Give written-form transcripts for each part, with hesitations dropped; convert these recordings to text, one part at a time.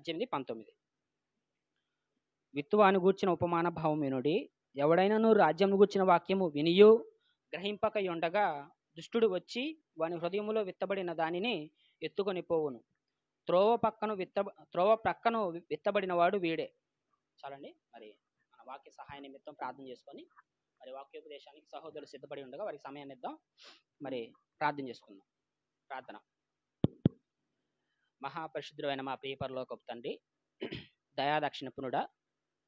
18:19. విత్తువాని గూర్చిన ఉపమాన భావం వినుడి. ఎవడైనను రాజ్యమును గూర్చిన వాక్యము వినియు గ్రహింపక ఉండగా దుష్టుడు వచ్చి వాని హృదయములో విత్తబడిన దానిని ఎత్తుకొని పోవును. త్రోవ ప్రక్కను విత్తబడిన వాడు వీడే. చాలండి. మరి మన వాక్య సహాయ నిమిత్తం ప్రార్థన చేసుకొని మరి వాక్యోపదేశానికి సహోదరులు సిద్ధపడి ఉండగా వారికి సమయాన్ని ఇద్దాం. మరి ప్రార్థన చేసుకుందాం. ప్రార్థన. మహాపరిశుద్ధుడైన మా ప్రియ పరలోకపు తండ్రి, దయాదక్షిణపునుడా,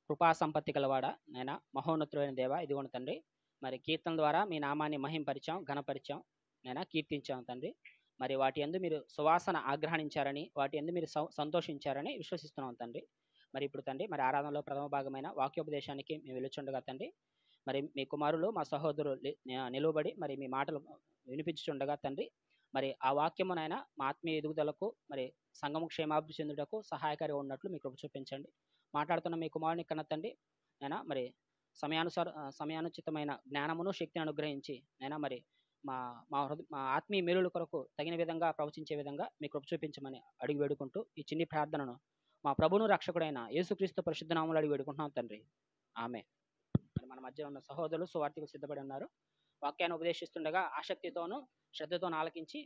కృపా సంపత్తి గలవాడ నైనా, మహోన్నతుడైన దేవ, ఇదిగోండి తండ్రి, మరి కీర్తన ద్వారా మీ నామాన్ని మహింపరిచాం, ఘనపరిచాం, నైనా కీర్తించాం తండ్రి. మరి వాటి యందు మీరు సువాసన ఆగ్రహించారని, వాటి యందు మీరు సంతోషించారని విశ్వసిస్తున్నాం తండ్రి. మరి ఇప్పుడు తండ్రి, మరి ఆరాధనలో ప్రథమ భాగమైన వాక్యోపదేశానికి మేము వెలుచుండగా తండ్రి, మరి మీ కుమారులు మా సహోదరులు నిలువబడి మరి మీ మాటలు వినిపించుండగా తండ్రి, మరి ఆ వాక్యమునైనా మా ఆత్మీయ ఎదుగుదలకు మరి సంఘము క్షేమాభివృద్ధి చెందుటకు సహాయకారిగా ఉన్నట్లు మీ కృప చూపించండి. మాట్లాడుతున్న మీ కుమారుని కన్నా తండ్రి నైనా మరి సమయానుచితమైన జ్ఞానమును శక్తిని అనుగ్రహించి నైనా మరి మా మా ఆత్మీయ మేలుల కొరకు తగిన విధంగా ప్రవచించే విధంగా మీ కృప చూపించమని అడిగి వేడుకుంటూ ఈ చిన్ని ప్రార్థనను మా ప్రభును రక్షకుడైన యేసుక్రీస్తు పరిశుద్ధ నామములో అడిగి వేడుకుంటున్నాం తండ్రి. ఆమె. మరి మన మధ్య ఉన్న సహోదరులు సువార్తకు సిద్ధపడి ఉన్నారు. వాక్యాన్ని ఉపదేశిస్తుండగా ఆసక్తితోనూ శ్రద్ధతోనూ ఆలకించి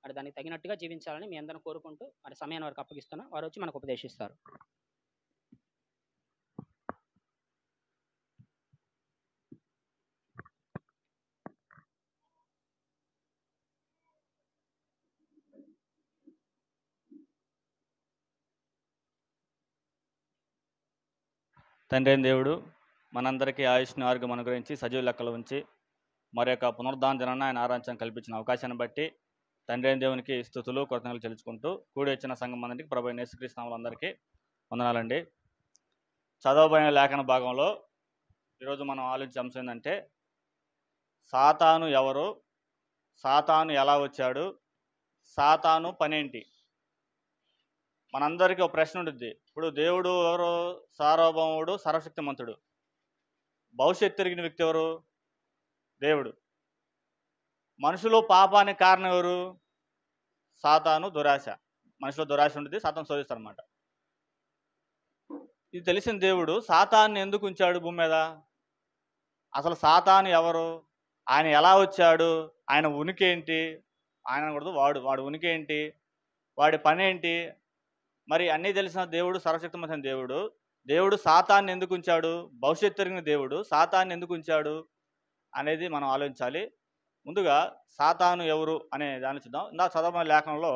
మరి దానికి తగినట్టుగా జీవించాలని మీ అందరిని కోరుకుంటూ మరి సమయాన్ని వారికి అప్పగిస్తున్నా. వారు వచ్చి మనకు ఉపదేశిస్తారు. తండ్రి అయిన దేవుడు మనందరికీ ఆయుష్ని ఆరోగ్యం అనుగ్రహించి సజీవ లెక్కలు ఉంచి మరి యొక్క పునరుద్ధాన దినాన్ని ఆయన ఆరాధించడానికి కల్పించిన అవకాశాన్ని బట్టి తండ్రి అయిన దేవునికి స్తుతులు కృతజ్ఞతలు చెల్లించుకుంటూ కూడి వచ్చిన సంఘం అందరికీ ప్రభు అయిన యేసుక్రీస్తు నామములో అందరికీ వందనాలండి. చదవబడిన లేఖన భాగంలో ఈరోజు మనం ఆలోచించే అంశం ఏంటంటే, సాతాను ఎవరు, సాతాను ఎలా వచ్చాడు, సాతాను పనేంటి. మనందరికీ ఒక ప్రశ్న ఉంటుంది. ఇప్పుడు దేవుడు ఎవరు? సార్వభౌముడు, సర్వశక్తిమంతుడు. భవిష్యత్తు ఎరిగిన వ్యక్తి ఎవరు? దేవుడు. మనుషులు పాపానికి కారణం ఎవరు? సాతాను, దురాశ. మనిషిలో దురాశ ఉంటుంది, సాతాను శోధిస్తాడు అనమాట. ఇది తెలిసిన దేవుడు సాతాన్ని ఎందుకు ఉంచాడు భూమి మీద? అసలు సాతాను ఎవరు, ఆయన ఎలా వచ్చాడు, ఆయన ఉనికి ఏంటి, ఆయన కూడా వాడి ఉనికి ఏంటి, వాడి పని ఏంటి, మరి అన్నీ తెలిసిన దేవుడు, సర్వశక్తిమంతుడైన దేవుడు, దేవుడు సాతాన్ని ఎందుకు ఉంచాడు, భవిష్యత్తు ఎరిగిన దేవుడు సాతాన్ని ఎందుకు ఉంచాడు అనేది మనం ఆలోచించాలి. ముందుగా సాతాను ఎవరు అనే దాన్ని చూద్దాం. ఇందాక చదవబడిన లేఖనంలో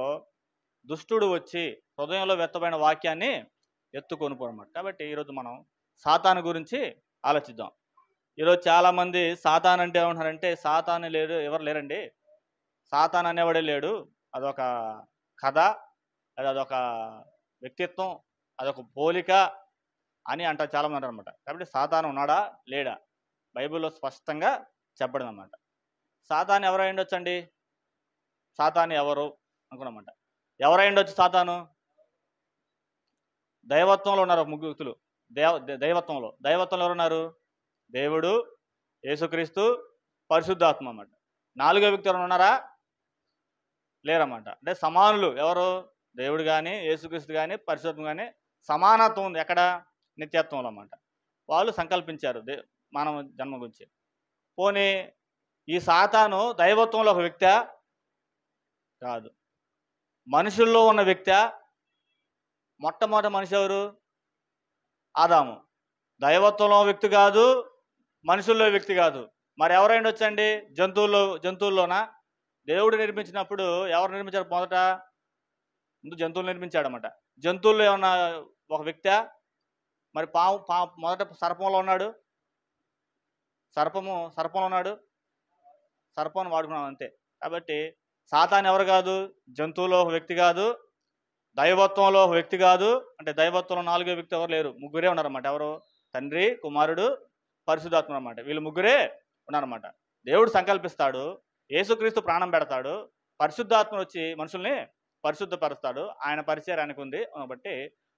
దుష్టుడు వచ్చి హృదయంలో వెత్తబడిన వాక్యాన్ని ఎత్తుకొనిపోనమాట. కాబట్టి ఈరోజు మనం సాతాను గురించి ఆలోచిద్దాం. ఈరోజు చాలామంది సాతాను అంటే ఏమంటారంటే, సాతాను లేడు, ఎవరు లేరండి, సాతాను అనేవాడే లేడు, అదొక కథ, అదొక వ్యక్తిత్వం, అదొక పోలిక అని అంటారు చాలామంది అనమాట. కాబట్టి సాతాను ఉన్నాడా లేడా బైబిల్లో స్పష్టంగా చెప్పడం అన్నమాట. సాతాను ఎవరై ఉండొచ్చండి? సాతాను ఎవరు అనుకున్నమాట. ఎవరై ఉండొచ్చు సాతాను? దైవత్వంలో ఉన్నారు ఒక ముగ్గురు వ్యక్తులు. దైవత్వంలో ఎవరున్నారు? దేవుడు, యేసుక్రీస్తు, పరిశుద్ధాత్మ అన్నమాట. నాలుగో వ్యక్తి ఎవరు ఉన్నారా? లేరన్నమాట. అంటే సమానులు. ఎవరు? దేవుడు కానీ, యేసుక్రీస్తు కానీ, పరిశుద్ధాత్మ కానీ సమానత్వం ఉంది. ఎక్కడ? నిత్యత్వంలో అన్నమాట. వాళ్ళు సంకల్పించారు మానవ జన్మ గురించి. పోనీ ఈ సాతాను దైవత్వంలో ఒక వ్యక్తి కాదు, మనుషుల్లో ఉన్న వ్యక్తి. మొట్టమొదటి మనిషి ఎవరు? ఆదాము. దైవత్వంలో వ్యక్తి కాదు, మనుషుల్లో వ్యక్తి కాదు. మరి ఎవరైనా వచ్చండి? జంతువుల్లోనా? దేవుడు నిర్మించినప్పుడు ఎవరు నిర్మించారు? ముందు జంతువులు నిర్మించాడన్నమాట. జంతువుల్లో ఏమన్నా ఒక వ్యక్తి? మరి మొదట సర్పంలో ఉన్నాడు. సర్పంలో ఉన్నాడు. సర్పాన్ని వాడుకున్నాం అంతే. కాబట్టి సాతాను ఎవరు కాదు? జంతువులో ఒక వ్యక్తి కాదు, దైవత్వంలో ఒక వ్యక్తి కాదు. అంటే దైవత్వంలో నాలుగో వ్యక్తి ఎవరు లేరు, ముగ్గురే ఉన్నారన్నమాట. ఎవరు? తండ్రి, కుమారుడు, పరిశుద్ధాత్మ అన్నమాట. వీళ్ళు ముగ్గురే ఉన్నారన్నమాట. దేవుడు సంకల్పిస్తాడు, యేసుక్రీస్తు ప్రాణం పెడతాడు, పరిశుద్ధాత్మ వచ్చి మనుషుల్ని పరిశుద్ధపరుస్తాడు. ఆయన పరిచయం ఆయనకు ఉంది కాబట్టి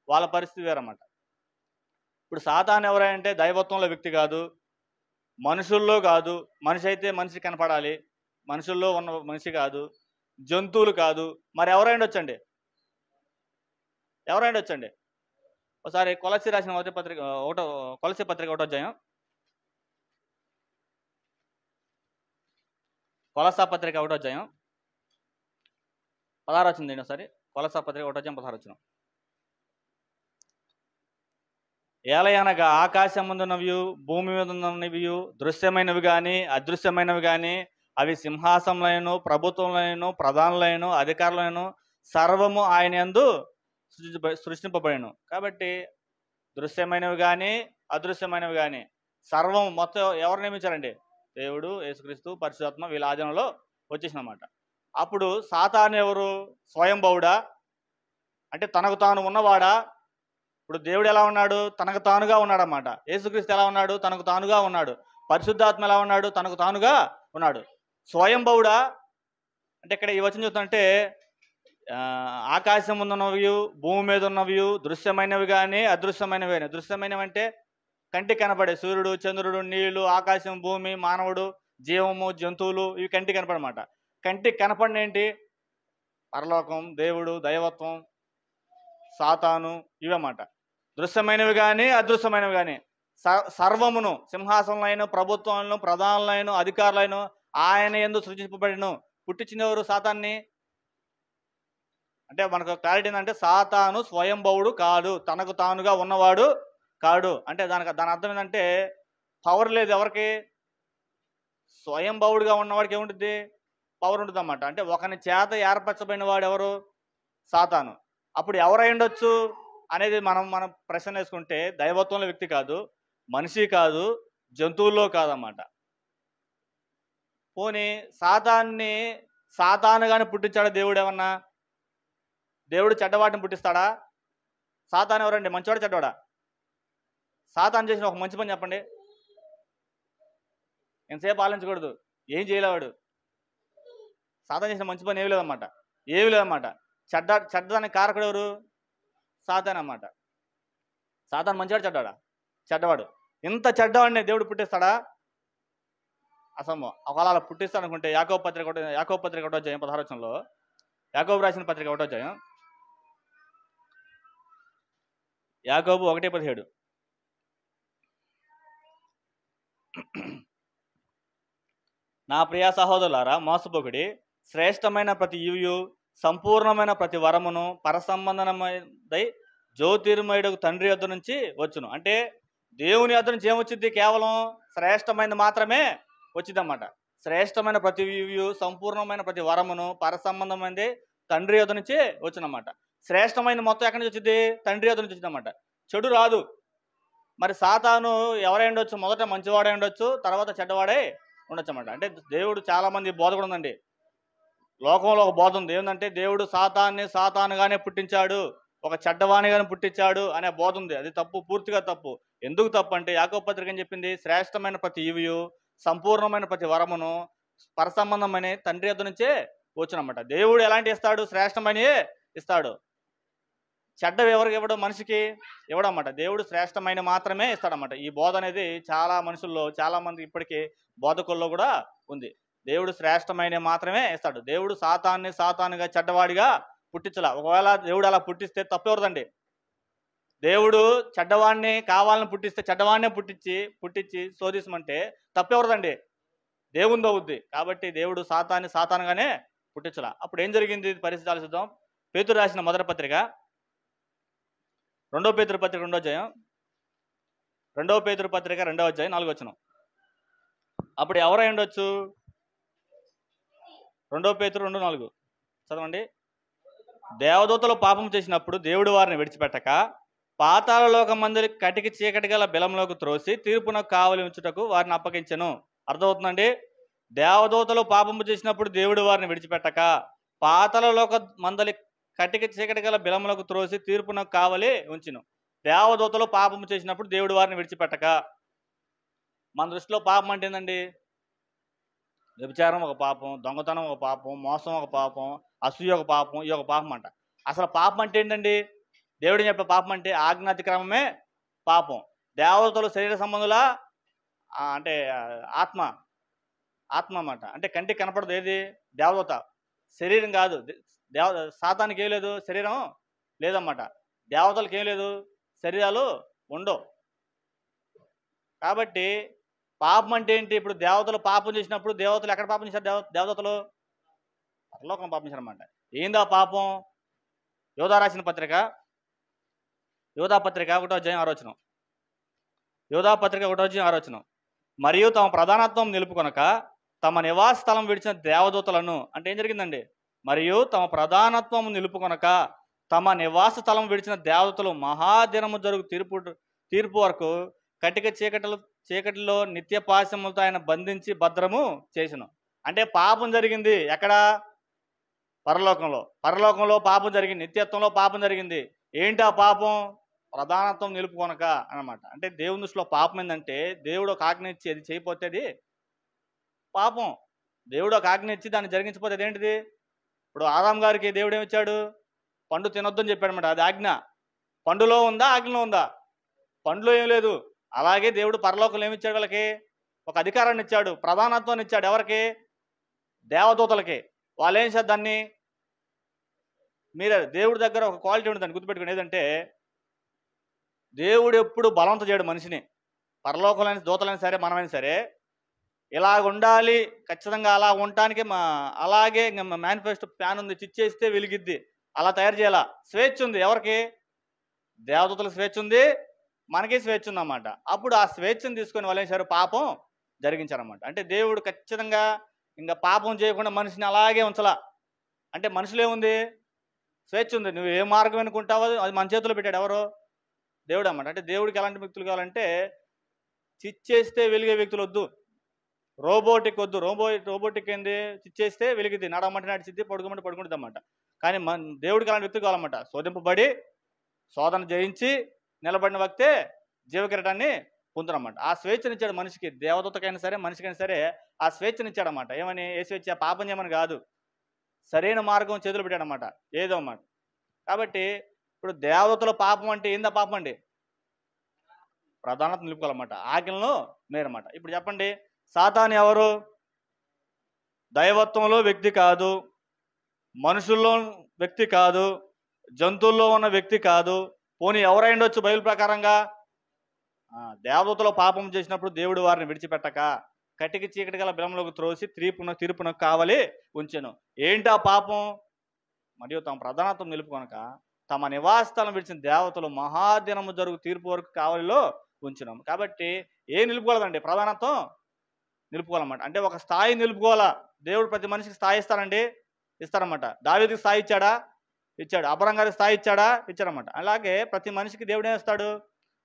వాళ్ళ పరిస్థితి వేరన్నమాట. ఇప్పుడు సాతాను ఎవరంటే దైవత్వంలో వ్యక్తి కాదు, మనుషుల్లో కాదు. మనిషి అయితే మనిషి కనపడాలి, మనుషుల్లో ఉన్న మనిషి కాదు, జంతువులు కాదు. మరి ఎవరైనా వచ్చండి? ఒకసారి కొలస్సీ రాసిన మొదటి పత్రిక కొలస్సీ పత్రిక 1వ అధ్యాయం, కొలస్సా పత్రిక 1వ అధ్యాయం 16 వచ్చింది. ఒకసారి కొలస్సా పత్రిక 1వ అధ్యాయం 16 వచ్చిన. ఏలయనగా ఆకాశముందున్నవి భూమి మీద ఉన్నవి దృశ్యమైనవి కానీ అదృశ్యమైనవి కానీ అవి సింహాసనములైన ప్రభుత్వములైన ప్రధానులైన అధికారులైన సర్వము ఆయన యందు సృష్టింపబడిను. కాబట్టి దృశ్యమైనవి కానీ అదృశ్యమైనవి కానీ సర్వం మొత్తం ఎవరు నియమించారండి? దేవుడు, యేసుక్రీస్తు, పరిశుద్ధాత్మ వీళ్ళ ఆధీనంలో వచ్చేసినమాట. అప్పుడు సాతాను ఎవరు? స్వయంభవుడా, అంటే తనకు తాను ఉన్నవాడా? ఇప్పుడు దేవుడు ఎలా ఉన్నాడు? తనకు తానుగా ఉన్నాడన్నమాట. యేసుక్రీస్తు ఎలా ఉన్నాడు? తనకు తానుగా ఉన్నాడు. పరిశుద్ధాత్మ ఎలా ఉన్నాడు? తనకు తానుగా ఉన్నాడు. స్వయంభవుడా అంటే ఇక్కడ ఈ వచనం చూస్తుంటే ఆకాశం ఉన్నవి భూమి మీద ఉన్నవి దృశ్యమైనవి కానీ అదృశ్యమైనవి కానీ. దృశ్యమైనవి అంటే కంటికి కనపడే సూర్యుడు, చంద్రుడు, నీళ్లు, ఆకాశం, భూమి, మానవుడు, జీవము, జంతువులు, ఇవి కంటికి కనపడమాట. కంటికి కనపడిన ఏంటి? పరలోకం, దేవుడు, దైవత్వం, సాతాను, ఇవన్నమాట. దృశ్యమైనవి కానీ అదృశ్యమైనవి కానీ సర్వమును సింహాసనలైన ప్రభుత్వాలను ప్రధానులైన అధికారులైన ఆయన యందు సృజింపబడిను. పుట్టించిన ఎవరు? సాతాన్ని. అంటే మనకు క్లారిటీ ఏంటంటే సాతాను స్వయంభవుడు కాదు, తనకు తానుగా ఉన్నవాడు కాడు. అంటే దాని అర్థం ఏంటంటే పవర్ లేదు ఎవరికి? స్వయంభవుడిగా ఉన్నవాడికి ఏముంటుంది? పవర్ ఉంటుంది అన్నమాట. అంటే ఒకని చేత ఏర్పరచబడిన వాడు ఎవరు? సాతాను. అప్పుడు ఎవరై ఉండొచ్చు అనేది మనం ప్రశ్న వేసుకుంటే దైవత్వంలో వ్యక్తి కాదు, మనిషి కాదు, జంతువుల్లో కాదన్నమాట. పోనీ సాతానుగానే పుట్టించాడా దేవుడు ఏమన్నా? దేవుడు చెడ్డవాడిని పుట్టిస్తాడా? సాతాను ఎవరండి? మంచివాడా చెడ్డవాడా? సాతాను చేసిన ఒక మంచి పని చెప్పండి. ఎంతసేపు ఆలోచించకూడదు, ఏం చేయలేవాడు. సాతాను చేసిన మంచి పని ఏమీ లేదన్నమాట. చెడ్డదానికి కారకుడు ఎవరు? సాతాను అన్నమాట. సాతాను మంచివాడు చెడ్డవాడా? చెడ్డవాడు. ఇంత చెడ్డవాడిని దేవుడు పుట్టిస్తాడా? అసంభవం. ఒకవేళ అలా పుట్టిస్తాడు అనుకుంటే యాకోబు పత్రిక 1వ అధ్యాయం 16వ వచనంలో, యాకోబు రాసిన పత్రిక 1వ అధ్యాయం, యాకోబు 1:17, నా ప్రియ సహోదరులారా మోసపోకుడి, శ్రేష్టమైన ప్రతి ఈవియు సంపూర్ణమైన ప్రతి వరమును పరసంబంధమై జ్యోతిర్మయుడు తండ్రి యొద్ద నుంచి వచ్చును. అంటే దేవుని యొద్ద నుంచి ఏమొచ్చింది? కేవలం శ్రేష్టమైనది మాత్రమే వచ్చిందన్నమాట. శ్రేష్టమైన ప్రతి ఈవియు సంపూర్ణమైన ప్రతి వరమును పరసంబంధమైనది తండ్రి యొద్ద నుంచి వచ్చినమాట. శ్రేష్టమైన మొత్తం ఎక్కడి నుంచి వచ్చింది? తండ్రి యొద్ద నుంచి వచ్చిందన్నమాట. చెడు రాదు. మరి సాతాను ఎవరై ఉండొచ్చు? మొదట మంచివాడై ఉండొచ్చు, తర్వాత చెడ్డవాడై ఉండొచ్చు అన్నమాట. అంటే దేవుడు చాలా మంది బోధ కూడా ఉందండి. లోకంలో ఒక బోధ ఉంది. ఏంటంటే దేవుడు సాతానుగానే పుట్టించాడు, ఒక చెడ్డవాణిగానే పుట్టించాడు అనే బోధ ఉంది. అది తప్పు, పూర్తిగా తప్పు. ఎందుకు తప్పు అంటే యాకోబు పత్రిక ఏం చెప్పింది? శ్రేష్టమైన ప్రతి ఈవియు సంపూర్ణమైన ప్రతి వరమును పరసంబంధమని తండ్రి యొద్ద నుంచే వచ్చునమాట. దేవుడు ఎలాంటి ఇస్తాడు? శ్రేష్టమని ఇస్తాడు. చెడ్డవి ఎవరికి ఇవ్వడం? మనిషికి ఇవ్వడమాట. దేవుడు శ్రేష్టమైన మాత్రమే ఇస్తాడన్నమాట. ఈ బోధ అనేది చాలా మనుషుల్లో, చాలా మంది ఇప్పటికీ బోధకుల్లో కూడా ఉంది. దేవుడు శ్రేష్టమైన మాత్రమే ఇస్తాడు. దేవుడు సాతానుగా చెడ్డవాడిగా పుట్టించలా. ఒకవేళ దేవుడు అలా పుట్టిస్తే తప్పెవరదండి? దేవుడు చెడ్డవాడిని కావాలని పుట్టిస్తే చెడ్డవాడినే పుట్టించి శోధించమంటే తప్పెవరదండి? దేవుని అవుద్ది. కాబట్టి దేవుడు సాతానుగానే పుట్టించలా. అప్పుడు ఏం జరిగింది? పరిస్థితి ఆలోచిద్దాం. పేతురు రాసిన మొదటి పత్రిక 2వ పేతురు పత్రిక 2వ అధ్యాయం, 2వ పేతురు పత్రిక 2వ అధ్యాయం 4వ వచనం. అప్పుడు ఎవరై ఉండొచ్చు? 2వ పేతురు 2:4 చదవండి. దేవదూతలు పాపం చేసినప్పుడు దేవుడు వారిని విడిచిపెట్టక పాతాళ లోకమందరి కటికి చీకటి గల బిలంలోకి త్రోసి తీర్పునకు కావలి ఉంచుటకు వారిని అప్పగించెను. అర్థమవుతుందండి? దేవదూతలు పాపము చేసినప్పుడు దేవుడు వారిని విడిచిపెట్టక పాతాళ లోక మందలి కటికి చీకటి గల బిలంలోకి త్రోసి తీర్పునకు కావలి ఉంచును. దేవదూతలు పాపము చేసినప్పుడు దేవుడు వారిని విడిచిపెట్టక. మన దృష్టిలో పాపం అంటే ఏంటండి? వ్యభిచారం ఒక పాపం, దొంగతనం ఒక పాపం, మోసం ఒక పాపం, అసూయ ఒక పాపం, ఈ ఒక పాపం అంట. అసలు పాపం అంటే ఏంటండి? దేవుడు చెప్పే పాపం అంటే ఆజ్ఞాతిక్రమమే పాపం. దేవతలు శరీర సంబంధుల అంటే ఆత్మ అన్నమాట. అంటే కంటికి కనపడదు. ఏది? దేవదూత. శరీరం కాదు. సాతానికి ఏం లేదు, శరీరం లేదన్నమాట. దేవతలకు ఏం లేదు, శరీరాలు ఉండవు. కాబట్టి పాపం అంటే ఏంటి? ఇప్పుడు దేవతలు పాపం చేసినప్పుడు దేవతలు ఎక్కడ పాపం చేశారు? దేవదూతలు పరలోకం పాపం చేశారన్నమాట. ఏందా పాపం? యోధా రాసిన పత్రిక, యోధా పత్రిక 1:6. యోధా పత్రిక 1:6. మరియు తమ ప్రధానత్వం నిలుపుకొనక తమ నివాస స్థలం విడిచిన దేవదూతలను, అంటే ఏం జరిగిందండి? మరియు తమ ప్రధానత్వం నిలుపుకొనక తమ నివాస స్థలం విడిచిన దేవదూతలు మహాదినము జరుగు తీర్పు వరకు కటిక చీకటిలో నిత్య పాశములతో ఆయన బంధించి భద్రము చేసెను. అంటే పాపం జరిగింది ఎక్కడ? పరలోకంలో పాపం జరిగింది, నిత్యత్వంలో పాపం జరిగింది. ఏంటి ఆ పాపం? ప్రధానత్వం నిలుపుకొనక అన్నమాట. అంటే దేవుని దృష్టిలో పాపం ఏంటంటే, దేవుడు ఒక ఆజ్ఞ ఇచ్చి అది చేయకపోతే అది పాపం. దేవుడు ఒక ఆజ్ఞ ఇచ్చి దాన్ని జరిగించకపోతే అదేంటిది? ఇప్పుడు ఆదాం గారికి దేవుడు ఏమిచ్చాడు? పండు తినొద్దని చెప్పాడనమాట. అది ఆజ్ఞ. పండులో ఉందా, ఆజ్ఞలో ఉందా? పండులో ఏం లేదు. అలాగే దేవుడు పరలోకంలో ఏమిచ్చాడు? వాళ్ళకి ఒక అధికారాన్ని ఇచ్చాడు, ప్రధానత్వాన్ని ఇచ్చాడు. ఎవరికి? దేవదూతలకి. వాళ్ళు ఏం చేస్తారు దాన్ని? మీరే దేవుడి దగ్గర ఒక క్వాలిటీ ఉంటుంది, దాన్ని గుర్తుపెట్టుకుని. ఏదంటే దేవుడు ఎప్పుడు బలవంతం చేయడు మనిషిని. పరలోకమైన దూతలైనా సరే, మనమైనా సరే ఇలాగ ఉండాలి, ఖచ్చితంగా అలా ఉండటానికి అలాగే మేనిఫెస్టో ప్లాన్ ఉంది, చిచ్చేస్తే వెలిగిద్ది, అలా తయారు చేయాల. స్వేచ్ఛ ఉంది ఎవరికి? దేవదూతలకు స్వేచ్ఛ ఉంది, మనకి స్వేచ్ఛ ఉందన్నమాట. అప్పుడు ఆ స్వేచ్ఛను తీసుకొని వాళ్ళు ఏం చేశారు? పాపం జరిగించారన్నమాట. అంటే దేవుడు ఖచ్చితంగా ఇంకా పాపం చేయకుండా మనిషిని అలాగే ఉంచలా. అంటే మనుషులు ఏముంది? స్వేచ్ఛ ఉంది. నువ్వు ఏ మార్గం అనుకుంటావో అది మన చేతిలో పెట్టాడు. ఎవరు? దేవుడు అన్నమాట. అంటే దేవుడికి ఎలాంటి వ్యక్తులు కావాలంటే చిచ్చేస్తే వెలిగే వ్యక్తులు వద్దు, రోబోటిక్ వద్దు. రోబోటిక్ ఏంది? చిచ్చేస్తే వెలిగిద్ది, నడమంటే నడిచిద్ది, పడుకోమంటే పడుకుంటుంది అన్నమాట. కానీ దేవుడికి అలాంటి వ్యక్తులు కావాలన్నమాట. శోధింపబడి శోధన జయించి నిలబడిన వ్యక్తే జీవకిరటాన్ని పొందునమాట. ఆ స్వేచ్ఛనిచ్చాడు మనిషికి. దేవదూతకైనా సరే, మనిషికైనా సరే ఆ స్వేచ్ఛనిచ్చాడన్నమాట. ఏమని? ఏ స్వేచ్ఛ? పాపం చేయమని కాదు, సరైన మార్గం చేతులు పెట్టాడన్నమాట, ఏదో అన్నమాట. కాబట్టి ఇప్పుడు దేవదూతల పాపం అంటే ఏందా? పాపం అండి ప్రధానత నిలుపుకోవాలన్నమాట, ఆజ్ఞలను మేరన్నమాట. ఇప్పుడు చెప్పండి, సాతాను ఎవరు? దైవత్వంలో వ్యక్తి కాదు, మనుషుల్లో వ్యక్తి కాదు, జంతువుల్లో ఉన్న వ్యక్తి కాదు. పోనీ ఎవరైండొచ్చు బైబిల్ ప్రకారంగా? దేవదూతలో పాపం చేసినప్పుడు దేవుడు వారిని విడిచిపెట్టక కటికి చీకటి గల బిలంలోకి త్రోసి తీర్పునకు కావలి ఉంచెను. ఏంటి ఆ పాపం? మరియు తమ ప్రధానత్వం నిలుపుకొనక తమ నివాసస్థలం విడిచిన దేవతలు మహాదినము జరుగు తీర్పు వరకు కావలిలో ఉంచినాం. కాబట్టి ఏం నిలుపుకోలేదండి? ప్రధానత్వం నిలుపుకోవాలన్నమాట. అంటే ఒక స్థాయి నిలుపుకోవాలా. దేవుడు ప్రతి మనిషికి స్థాయి ఇస్తారన్నమాట. దావీదుకి స్థాయి ఇచ్చాడా? ఇచ్చాడు. అబ్రహాం గారికి స్థాయి ఇచ్చాడా? ఇచ్చాడన్నమాట. అలాగే ప్రతి మనిషికి దేవుడు ఏం ఇస్తాడు?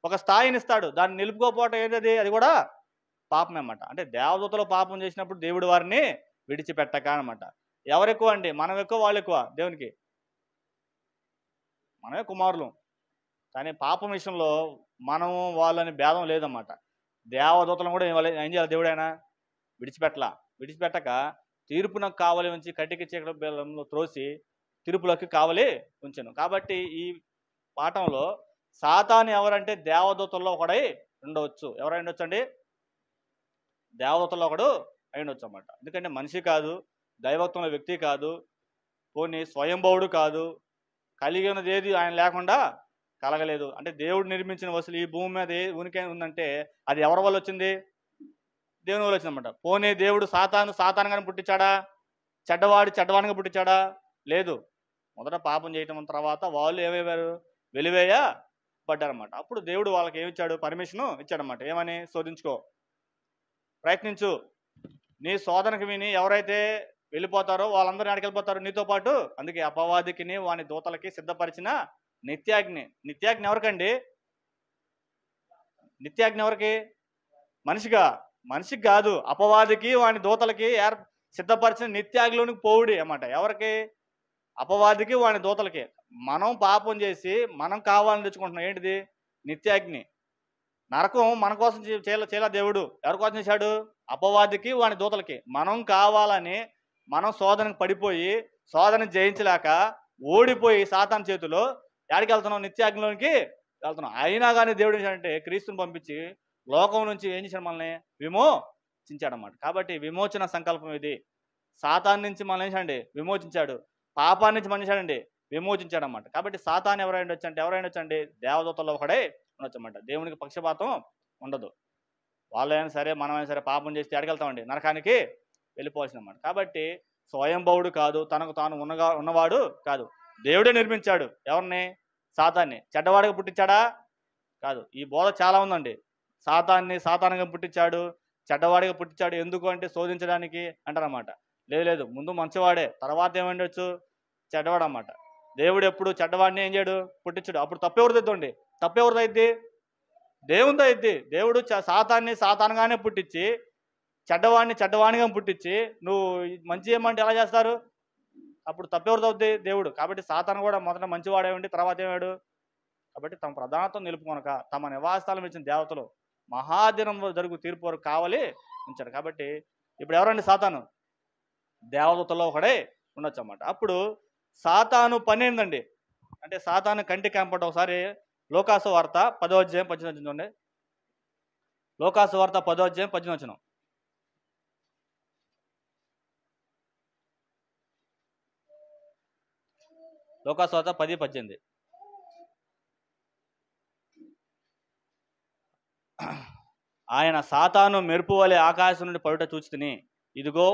ఒక స్థాయిని ఇస్తాడు. దాన్ని నిలుపుకోకపోవటం ఏంటది? అది కూడా పాపమే అన్నమాట. అంటే దేవదూతలు పాపం చేసినప్పుడు దేవుడు వారిని విడిచిపెట్టక అన్నమాట. ఎవరు ఎక్కువ అండి? మనం ఎక్కువ, వాళ్ళు ఎక్కువ? దేవునికి మనమే కుమారులు. కానీ పాపం విషయంలో మనము వాళ్ళని భేదం లేదన్నమాట. దేవదూతలను కూడా ఏం చేయాలి? దేవుడైనా విడిచిపెట్టక తీర్పునకు కావలి ఉంచి కటికి చీకటి బెల్లంలో త్రోసి తీర్పులోకి కావలి ఉంచాను. కాబట్టి ఈ పాఠంలో సాతాను ఎవరంటే దేవదూతల్లో ఒకడై ఉండవచ్చు. ఎవరై ఉండొచ్చు అండి? దేవదూతల్లో ఒకడు అయి ఉండొచ్చు అన్నమాట. ఎందుకంటే మనిషి కాదు, దైవత్వంలో వ్యక్తి కాదు, పోనీ స్వయంభవుడు కాదు, కలిగి ఉన్నది ఏది ఆయన లేకుండా కలగలేదు. అంటే దేవుడు నిర్మించిన వస్తువులు ఈ భూమి మీద ఉనికి ఉందంటే అది ఎవరి వల్ల వచ్చింది? దేవుని వల్ల వచ్చిందన్నమాట. పోనీ దేవుడు సాతానుగానే పుట్టించాడా? చెడ్డవాడిగా పుట్టించాడా? లేదు. మొదట పాపం చేయటం తర్వాత వాళ్ళు ఏమయ్యారు? వెలివేయబడ్డారన్నమాట. అప్పుడు దేవుడు వాళ్ళకి ఏమిచ్చాడు? పర్మిషన్ ఇచ్చాడన్నమాట. ఏమని? శోధించుకో, ప్రయత్నించు. నీ శోధనకు విని ఎవరైతే వెళ్ళిపోతారో వాళ్ళందరూ ఎక్కడికి వెళ్ళిపోతారు? నీతో పాటు. అందుకే అపవాదికిని వాని దూతలకి సిద్ధపరిచిన నిత్యాగ్ని. నిత్యాగ్ని ఎవరికండి? నిత్యాగ్ని ఎవరికి? మనిషికి కాదు, అపవాదికి వాని దూతలకి సిద్ధపరిచిన నిత్యాగ్నిలోనికి పోవుడి అన్నమాట. ఎవరికి? అపవాదికి వాని దూతలకి. మనం పాపం చేసి మనం కావాలని తెచ్చుకుంటున్నాం. ఏంటిది? నిత్యాగ్ని. నరకం మన కోసం చేయాల దేవుడు. ఎవరి కోసం చేశాడు? అపవాదికి వాని దూతలకి. మనం కావాలని మనం శోధనకు పడిపోయి శోధన జయించలేక ఓడిపోయి సాతాను చేతిలో ఎక్కడికి వెళ్తున్నాం? నిత్యాగ్నిలోనికి వెళ్తున్నాం. అయినా కానీ దేవుడు ఏంటంటే క్రీస్తుని పంపించి లోకం నుంచి ఏం చేశాడు? మనల్ని విమోచించాడన్నమాట. కాబట్టి విమోచన సంకల్పం ఇది. సాతాను నుంచి మనల్ని ఏంటండి? విమోచించాడు. పాపాన్ని నుంచి మనం చేశాడండి, విమోచించాడన్నమాట. కాబట్టి సాతాను ఎవరైనా ఉండొచ్చు అంటే ఎవరైనా వచ్చండి దేవదూతల్లో ఒకడే ఉండొచ్చు అన్నమాట. దేవునికి పక్షపాతం ఉండదు. వాళ్ళైనా సరే మనమైనా సరే పాపం చేస్తే ఎడగెళ్తామండి నరకానికి వెళ్ళిపోవాల్సిందన్నమాట. కాబట్టి స్వయంభవుడు కాదు, తనకు తాను ఉన్నవాడు కాదు. దేవుడే నిర్మించాడు ఎవరిని? సాతాన్ని. చెడ్డవాడిగా పుట్టించాడా? కాదు. ఈ బోధ చాలా ఉందండి. సాతానుగా పుట్టించాడు, చెడ్డవాడిగా పుట్టించాడు. ఎందుకు అంటే శోధించడానికి అంటారన్నమాట. లేదు ముందు మంచివాడే, తర్వాత ఏమండొచ్చు చెడ్డవాడు అన్నమాట. దేవుడు ఎప్పుడు చెడ్డవాడిని ఏం చేయడు? పుట్టించాడు. అప్పుడు తప్పెవరిదిద్దండి? తప్పెవరిదైద్ది? దేవునితో అయిద్ది. దేవుడు సాతాన్ని సాతానుగానే పుట్టించి చెడ్డవాడినిగా పుట్టించి నువ్వు మంచి ఏమంటే ఎలా చేస్తారు? అప్పుడు తప్పెవరిదవుద్ది? దేవుడు. కాబట్టి సాతాను కూడా మొదట మంచివాడే ఉండి తర్వాత ఏమాడు? కాబట్టి తమ ప్రధానత్వం నిలుపుకొనక తమ నివాసస్థలం ఇచ్చిన దేవతలు మహాదినం జరుగు తీర్పు వరకు కావాలి ఉంచాడు. కాబట్టి ఇప్పుడు ఎవరండి సాతాను? దేవదూతల్లో ఒకడే ఉండొచ్చు అన్నమాట. అప్పుడు సాతాను పని ఏందండి అంటే సాతాను కంటి కనపడ్డ ఒకసారి లోకాసు వార్త 10వ అధ్యాయం 18వ వచనం చూడండి. లోకాసు వార్త 10వ అధ్యాయం 18వ వచనం. లోకాసు వార్త 10:18. ఆయన సాతాను మెరుపు వలె ఆకాశం నుండి పడుట చూచితిని. ఇదిగో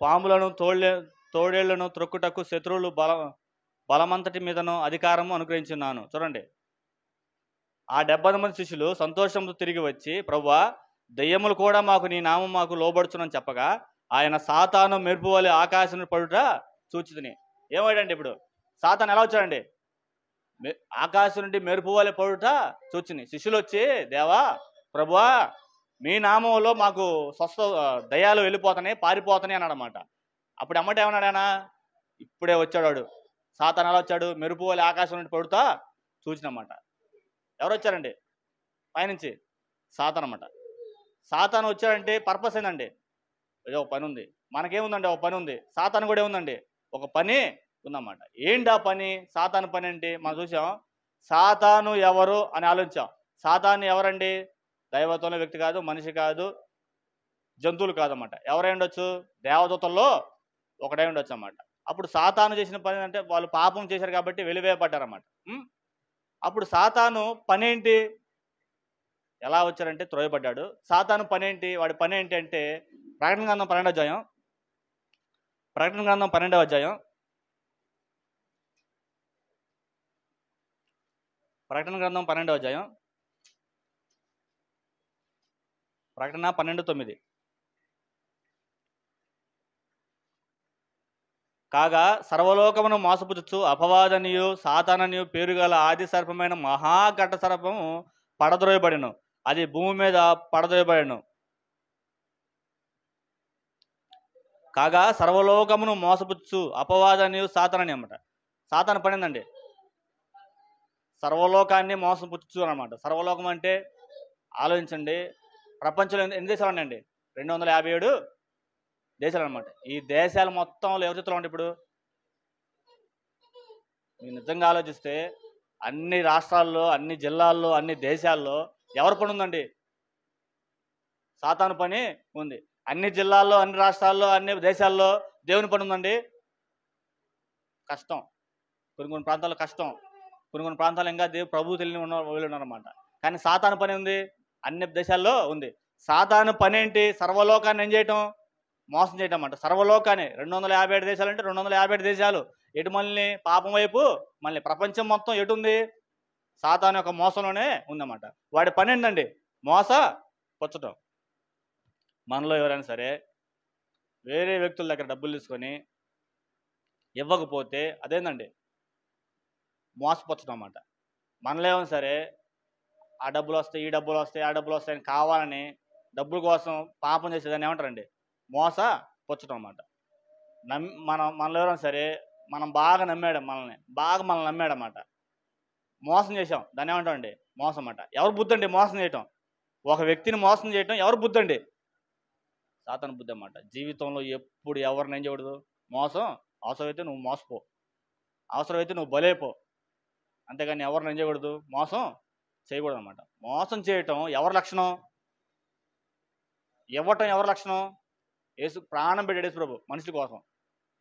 పాములను తోడేళ్లను త్రొక్కుటకు శత్రువులు బలమంతటి మీదను అధికారము అనుగ్రహించున్నాను. చూడండి, ఆ 70 మంది శిష్యులు సంతోషంతో తిరిగి వచ్చి, ప్రభువా, దెయ్యములు కూడా నీ నామం మాకు లోబడుచునని చెప్పగా, ఆయన సాతాను మెరుపు వలె ఆకాశం నుండి పడుట చూచితిని. ఏమాడండి ఇప్పుడు? సాతాను ఎలా వచ్చాడండి? ఆకాశం నుండి మెరుపు వలె పడుట చూచిని. శిష్యులు వచ్చి, దేవా, ప్రభువా, మీ నామంలో మాకు దయ్యాలు వెళ్ళిపోతాయి, పారిపోతాయి అన్నాడన్నమాట. అప్పుడు అమ్మట ఏమన్నాడు ఆయన? ఇప్పుడే వచ్చాడు సాతాను. ఎలా వచ్చాడు? మెరుపు వలె ఆకాశం నుండి పడుతా చూచినమాట. ఎవరు వచ్చారండి పైనుంచి? సాతాను అన్నమాట. సాతాను వచ్చాడంటే పర్పస్ ఏందండి? ఏదో ఒక పని ఉంది. మనకేముందండి? ఒక పని ఉంది. సాతాను కూడా ఏముందండి? ఒక పని ఉందన్నమాట. ఏంటి ఆ పని? సాతాను పని ఏంటి? మనం చూసాం. సాతాను ఎవరు అని ఆలోచించాం. సాతాను ఎవరండి? దైవత్వంలో వ్యక్తి కాదు, మనిషి కాదు, జంతువులు కాదన్నమాట. ఎవరై ఉండొచ్చు? దేవదూతల్లో ఒకడై ఉండొచ్చు అన్నమాట. అప్పుడు సాతాను చేసిన పని అంటే వాళ్ళు పాపం చేశారు కాబట్టి వెలివేయబడ్డారన్నమాట. అప్పుడు సాతాను పని ఏంటి? ఎలా వచ్చారంటే త్రోయబడ్డాడు. సాతాను పని ఏంటి? వాడి పని ఏంటి అంటే ప్రకటన గ్రంథం 12వ అధ్యాయం. ప్రకటన గ్రంథం 12వ అధ్యాయం. ప్రకటన గ్రంథం 12వ అధ్యాయం. ప్రకటన 12:9. కాగా సర్వలోకమును మోసపుచ్చు అపవాదనియు సాతాననియు పేరుగల ఆది సర్పమైన మహాఘట సర్పము పడద్రోయబడెను. అది భూమి మీద పడద్రోయబడెను. కాగా సర్వలోకమును మోసపుచ్చు అపవాదనియు సాతానని అన్నమాట. సాతాను పడిందండి సర్వలోకాన్ని మోసపుచ్చు అనమాట. సర్వలోకం అంటే ఆలోచించండి, ప్రపంచంలో ఎన్ని దేశాలు ఉన్నాయండి? 257 దేశాలు అనమాట. ఈ దేశాలు మొత్తంలో ఎవరి చేతిలో ఉంటాయి ఇప్పుడు? మీరు నిజంగా ఆలోచిస్తే అన్ని రాష్ట్రాల్లో, అన్ని జిల్లాల్లో, అన్ని దేశాల్లో ఎవరి పని ఉందండి? సాతాను పని ఉంది. అన్ని జిల్లాల్లో, అన్ని రాష్ట్రాల్లో, అన్ని దేశాల్లో దేవుని పని ఉందండి? కష్టం. కొన్ని ప్రాంతాల్లో కష్టం, కొన్ని ప్రాంతాలు ఇంకా ప్రభు తెలియని వీళ్ళు ఉన్నారన్నమాట. కానీ సాతాను పని ఉంది, అన్ని దేశాల్లో ఉంది. సాతాను పని ఏంటి? సర్వలోకాన్ని ఏం చేయటం? మోసం చేయటం అన్నమాట. సర్వలోకాన్ని 257 దేశాలు అంటే 257 దేశాలు ఎటు మళ్ళీ పాపం వైపు, మళ్ళీ ప్రపంచం మొత్తం ఎటుంది? సాతాను యొక్క మోసంలోనే ఉందన్నమాట. వాడి పని ఏంటండి? పుచ్చటం. మనలో ఎవరైనా సరే వేరే వ్యక్తుల దగ్గర డబ్బులు తీసుకొని ఇవ్వకపోతే అదేందండి? మోసపుచ్చడం అన్నమాట. మనలో ఏమైనా సరే ఆ డబ్బులు వస్తాయి, ఈ డబ్బులు వస్తాయి, ఆ డబ్బులు వస్తాయని కావాలని డబ్బుల కోసం పాపం చేసేదాన్ని ఏమంటారండి? పుచ్చటం అన్నమాట. మనలో ఎవరైనా సరే మనం బాగా నమ్మాడు, మనల్ని నమ్మాడన్నమాట, మోసం చేసాం, దాన్ని ఏమంటామండి? మోసం అన్నమాట. ఎవరు బుద్ధి అండి మోసం చేయటం? ఒక వ్యక్తిని మోసం చేయటం ఎవరు బుద్ధి అండి? సాతాను బుద్ధి అన్నమాట. జీవితంలో ఎప్పుడు ఎవరిని ఏం చేయకూడదు? మోసం. అవసరమైతే నువ్వు మోసపో, అవసరమైతే నువ్వు బలైపో, అంతేగాని ఎవరిని ఏం చేయకూడదు? మోసం చేయకూడదు అన్నమాట. మోసం చేయటం ఎవరి లక్షణం? ఇవ్వటం ఎవరి లక్షణం? ప్రాణం పెట్టాడు యేసు ప్రభు మనుషుల కోసం.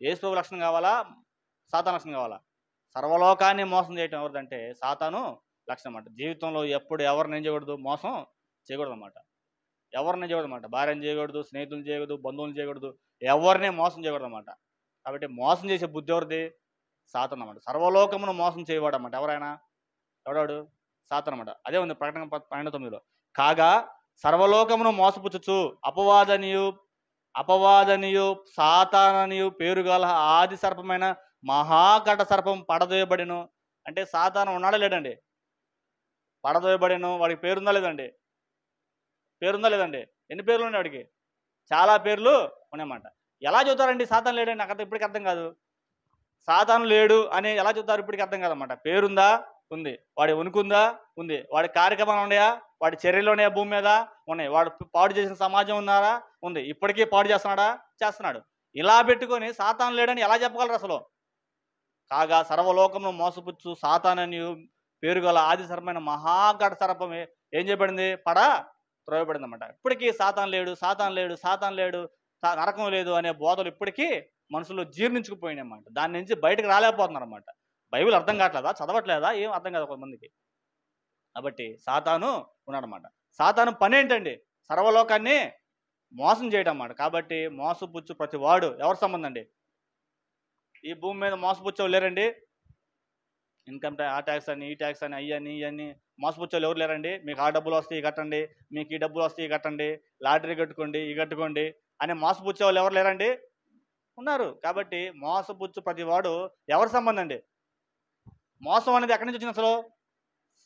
యేసు ప్రభు లక్షణం కావాలా? సాతాను లక్షణం కావాలా? సర్వలోకాన్ని మోసం చేయటం ఎవరిదంటే సాతాను లక్షణం అన్నమాట. జీవితంలో ఎప్పుడు ఎవరిని ఏం చేయకూడదు? మోసం చేయకూడదు అన్నమాట. ఎవరిని చేయకూడదు అన్నమాట. భార్యను చేయకూడదు, స్నేహితులు చేయకూడదు, బంధువులు చేయకూడదు, ఎవరిని మోసం చేయకూడదు అన్నమాట. కాబట్టి మోసం చేసే బుద్ధి ఎవరిది? సాతాను అన్నమాట. సర్వలోకమును మోసం చేయవాడు అన్నమాట. ఎవరైనా ఎవడాడు? సాతాను అన్నమాట. అదే ఉంది ప్రకటన 12:9లో. కాగా సర్వలోకమును మోసపుచ్చుచు అపవాదనియు సాతాననియు పేరు గల ఆది సర్పమైన మహాఘట సర్పం పడదోయబడిను. అంటే సాతాను ఉన్నాడా లేడండి? పడదోయబడిను. వాడికి పేరుందా లేదండి? పేరుందా లేదండి? ఎన్ని పేర్లు ఉన్నాయి వాడికి? చాలా పేర్లు ఉన్నాయన్నమాట. ఎలా చెబుతారండి సాతాను లేడని? నాకు ఇప్పటికి అర్థం కాదు. సాతాను లేడు అని ఎలా చెబుతారు? ఇప్పటికి అర్థం కాదన్నమాట. పేరుందా? ఉంది. వాడి ఉనికుందా? ఉంది. వాడి కార్యక్రమాలు ఉన్నాయా? వాడి చర్యలు ఉన్నాయా? భూమి మీద ఉన్నాయి. వాడు పాడు చేసిన సమాజం ఉన్నారా? ఉంది. ఇప్పటికీ పాడు చేస్తున్నాడా? చేస్తున్నాడు. ఇలా పెట్టుకొని సాతాను లేడని ఎలా చెప్పగలరు అసలు? కాగా సర్వలోకమును మోసపుచ్చు సాతానని పేరు గల ఆది సర్పమైన మహాఘట సర్పం ఏం చేయబడింది? త్రోయబడింది అన్నమాట. ఇప్పటికీ సాతాను లేడు, సాతాను లేడు, సాతాను లేడు, నరకం లేదు అనే బోధలు ఇప్పటికీ మనుషులు జీర్ణించుకుపోయినాయి అన్నమాట. దాని నుంచి బయటకు రాలేకపోతున్నారు అన్నమాట. బైబిల్ అర్థం కావట్లేదా? చదవట్లేదా? ఏం అర్థం కాదు కొంతమందికి. కాబట్టి సాతాను ఉన్నాడన్నమాట. సాతాను పని ఏంటండి? సర్వలోకాన్ని మోసం చేయడం అన్నమాట. కాబట్టి మోసపుచ్చు ప్రతి వాడు ఎవరి సంబంధం అండి? ఈ భూమి మీద మోసపుచ్చోళ్ళు లేరండి? ఇన్కమ్ ట్యాక్స్, ఆ ట్యాక్స్ అని, ఈ ట్యాక్స్ అని, అయ్యని ఇవన్నీ మోసపుచ్చోళ్ళు ఎవరు లేరండి? మీకు ఆ డబ్బులు వస్తాయి కట్టండి, మీకు ఈ డబ్బులు వస్తాయి కట్టండి, లాటరీ కట్టుకోండి, ఈ కట్టుకోండి అని మోసపుచ్చే వాళ్ళు ఎవరు లేరండి? ఉన్నారు. కాబట్టి మోసపుచ్చు ప్రతి వాడు ఎవరి సంబంధం అండి? మోసం అనేది ఎక్కడి నుంచి వచ్చింది అసలు?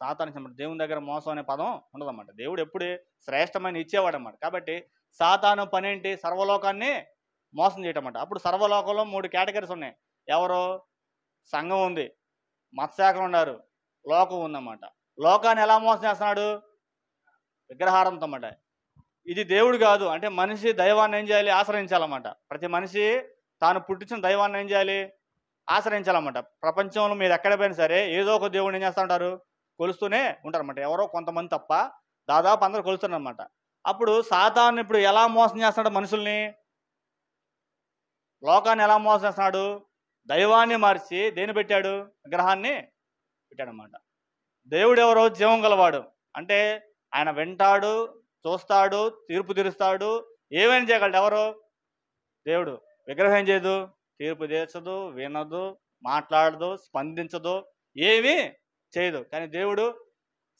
సాతానికి సంబంధం. దేవుని దగ్గర మోసం అనే పదం ఉండదన్నమాట. దేవుడు ఎప్పుడే శ్రేష్టమైన ఇచ్చేవాడు అన్నమాట. కాబట్టి సాతాను పని ఏంటి? సర్వలోకాన్ని మోసం చేయటం అన్నమాట. అప్పుడు సర్వలోకంలో 3 కేటగిరీస్ ఉన్నాయి. ఎవరు? సంఘం ఉంది, మత్స్యాకం ఉన్నారు, లోకం ఉందన్నమాట. లోకాన్ని ఎలా మోసం చేస్తున్నాడు? విగ్రహారంతో అన్నమాట. ఇది దేవుడు కాదు అంటే మనిషి దైవాన్ని ఏం చేయాలి? ఆశ్రయించాలన్నమాట. ప్రతి మనిషి తాను పుట్టించిన దైవాన్ని ఏం చేయాలి? ఆశ్రయించాలన్నమాట. ప్రపంచంలో మీరు ఎక్కడ పోయినా సరే ఏదో ఒక దేవుడిని ఏం చేస్తూ ఉంటారు? కొలుస్తూనే ఉంటారన్నమాట. ఎవరో కొంతమంది తప్ప దాదాపు అందరూ కొలుస్తున్నారన్నమాట. అప్పుడు సాతాను ఇప్పుడు ఎలా మోసం చేస్తున్నాడు మనుషుల్ని? లోకాన్ని ఎలా మోసం చేస్తున్నాడు? దైవాన్ని మార్చి దేని పెట్టాడు? విగ్రహాన్ని పెట్టాడన్నమాట. దేవుడు ఎవరో? జీవం గలవాడు. అంటే ఆయన వింటాడు, చూస్తాడు, తీర్పు తీరుస్తాడు, ఏమైనా చేయగలడు. ఎవరు? దేవుడు. విగ్రహం ఏం చేయదు? తీర్పు తీర్చదు, వినదు, మాట్లాడదు, స్పందించదు, ఏమీ చేయదు. కానీ దేవుడు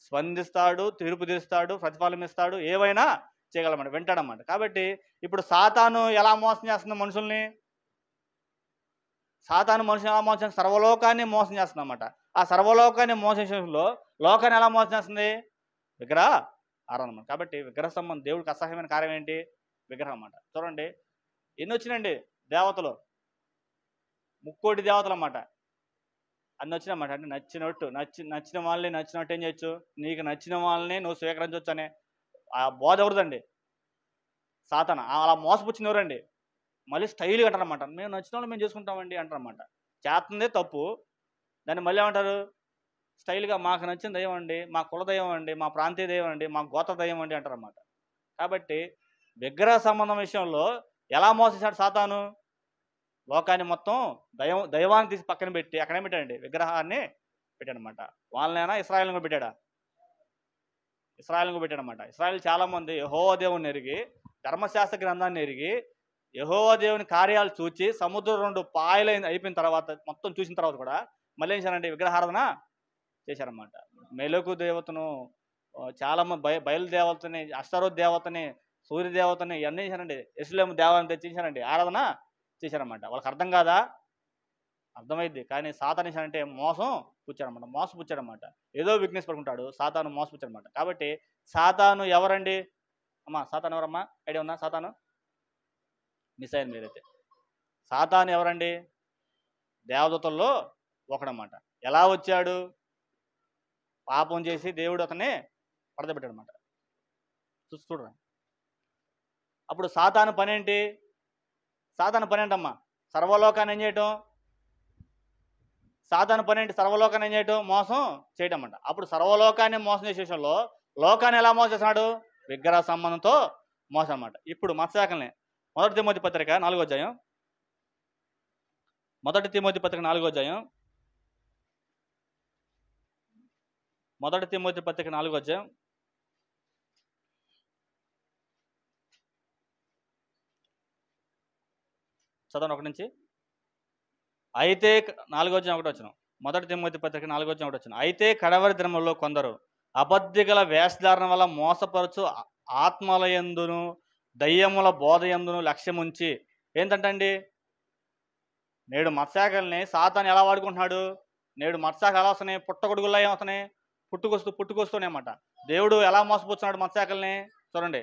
స్పందిస్తాడు, తీర్పు తీరుస్తాడు, ప్రతిఫలం ఇస్తాడు, ఏవైనా చేయగలమాట, వింటాడన్నమాట. కాబట్టి ఇప్పుడు సాతాను ఎలా మోసం చేస్తుంది మనుషుల్ని? సాతాను మనుషులు ఎలా మోసం చేస్తుంది? సర్వలోకాన్ని మోసం చేస్తుంది అన్నమాట. ఆ సర్వలోకాన్ని మోసం చేసేలో లోకాన్ని ఎలా మోసం చేస్తుంది? విగ్రహ ఆరాధన అన్నమాట. కాబట్టి విగ్రహ సంబంధం దేవుడికి అసహ్యమైన కార్యం ఏంటి? విగ్రహం అన్నమాట. చూడండి ఎన్ని వచ్చినాయండి దేవతలు? 3 దేవతలు అన్నమాట. అన్ని వచ్చినమాట. అంటే నచ్చినట్టు నచ్చిన వాళ్ళని నచ్చినట్టు ఏం చేయొచ్చు? నీకు నచ్చిన వాళ్ళని నువ్వు స్వీకరించవచ్చు అనే ఆ బోధ ఎవరిదండి? సాతాను. అలా మోసపుచ్చిన ఎవరండి? మళ్ళీ స్టైల్గా అంటారన్నమాట. మేము నచ్చిన వాళ్ళు మేము చేసుకుంటామండి అంటారన్నమాట. చేస్తుందే తప్పు. దాన్ని మళ్ళీ ఏమంటారు? స్టైల్గా మాకు నచ్చిన దైవం అండి, మా కుల దైవం అండి, మా ప్రాంతీయ దైవం అండి, మా గోత్ర దైవం అండి అంటారన్నమాట. కాబట్టి విగ్రహ సంబంధం విషయంలో ఎలా మోసేశాడు సాతాను? లోకాన్ని మొత్తం దైవాన్ని తీసి పక్కన పెట్టి అక్కడ ఏం పెట్టాడండి? విగ్రహాన్ని పెట్టాడనమాట. వాళ్ళనైనా ఇశ్రాయేలును కూడా పెట్టాడా? ఇశ్రాయేలును కూడా పెట్టాడనమాట. ఇశ్రాయేలు చాలా మంది యెహోవా దేవుని ఎరిగి, ధర్మశాస్త్ర గ్రంథాన్ని ఎరిగి, యెహోవా దేవుని కార్యాలు చూచి సముద్రం 2 పాయలు అయిపోయిన తర్వాత మొత్తం చూసిన తర్వాత కూడా మళ్ళీ ఏం చేశారంటే విగ్రహారాధన చేశారన్నమాట. మెలకు దేవతను, చాలా మంది బయలు దేవతని, అష్టరోత్ దేవతని, సూర్య దేవతని ఇవన్నీ చేశారండి. యెరూషలేము దేవాలయం తెచ్చేశారండి, ఆరాధన చేశారన్నమాట. వాళ్ళకి అర్థం కాదా? అర్థమైంది. కానీ సాతాను అంటే మోసం పుచ్చాడనమాట. మోసపుచ్చాడనమాట. ఏదో వీక్నెస్ పడుకుంటాడు, సాతాను మోసపుచ్చాడనమాట. కాబట్టి సాతాను ఎవరండి? అమ్మా సాతాను ఎవరమ్మా? ఐడియా ఉందా? సాతాను మిస్ అయ్యింది మీరైతే. సాతాను ఎవరండి? దేవదూతల్లో ఒకడనమాట. ఎలా వచ్చాడు? పాపం చేసి దేవుడు అతన్ని పడదబెట్టాడనమాట. చూడరా. అప్పుడు సాతాను పని ఏంటి? సాతాను పని ఏంటమ్మా? సర్వలోకాన్ని ఏం చేయటం? సాతాను పని ఏంటి? సర్వలోకాన్ని ఏం చేయటం? మోసం చేయటం అంట. అప్పుడు సర్వలోకాన్ని మోసం చేసే విషయంలో లోకాన్ని ఎలా మోసం చేస్తున్నాడు? విగ్రహ సంబంధంతో మోసం అన్నమాట. ఇప్పుడు మత్స్యాకల్ని 1 తిమోతి పత్రిక 4వ అధ్యాయం మొదటి తిమోతి పత్రిక 4వ అధ్యాయం. మొదటి తిమోతి పత్రిక 4వ అధ్యాయం. చదవండి ఒకటి నుంచి. అయితే 4వ అధ్యాయం 1వ వచనం. మొదటి తిమోతి పత్రిక 4వ అధ్యాయం 1వ వచనం. అయితే కడవరి దినములలో కొందరు అబద్ధికుల వేషధారణ వల్ల మోసపరచు ఆత్మలయందును దయ్యముల బోధయందును లక్ష్యముంచి, ఏంటంటండి, నేడు మత్స్యాకల్ని సాతాను ఎలా వాడుకుంటున్నాడు? నేడు మత్స్యాకలు ఎలా వస్తున్నాయి? పుట్టగొడుగుల్లో ఏమవుతున్నాయి? పుట్టుకొస్తున్నాయన్నమాట. దేవుడు ఎలా మోసపుచ్చున్నాడు మత్స్యాకల్ని చూడండి.